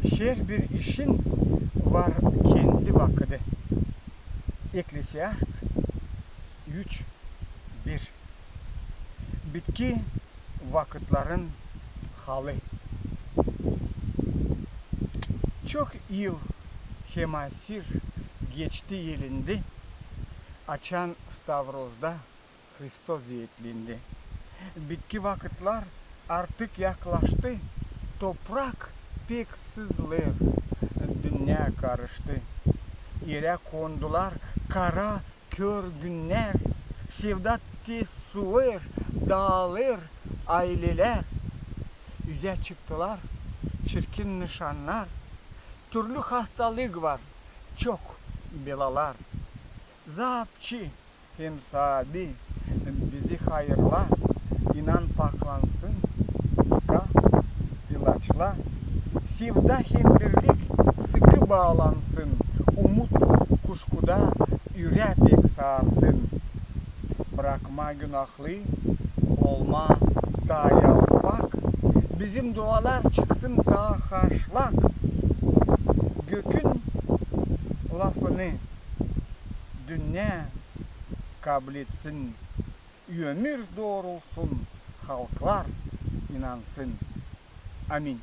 Her bir işin var kendi vakıdı. Eklesiast 3:1. Bitki vakıtların halı. Çok yıl hem asir geçti yelindi. Açan Stavroz'da Hristos yetlendi. Bitki vakitler artık yaklaştı. Toprak pek sızlar. Dünya karıştı. Yere kondular kara kör günler. Sevdat tez sular, dağılır aileler. Yüze çıktılar çirkin nişanlar. Türlü hastalık var, çok belalar. Zapçı hem sabi bizi hayırlar. İnan paklansın, ka ilaçla. Sevda hem birlik sıkı bağlansın. Umut kuşkuda yürek sarsın. Bırakma günahlı, olma da yapmak. Bizim dualar çıksın ta haşlak. Gökün lafını dünya kabul etsin. Ömür doğrulsun, halklar inansın. Amin.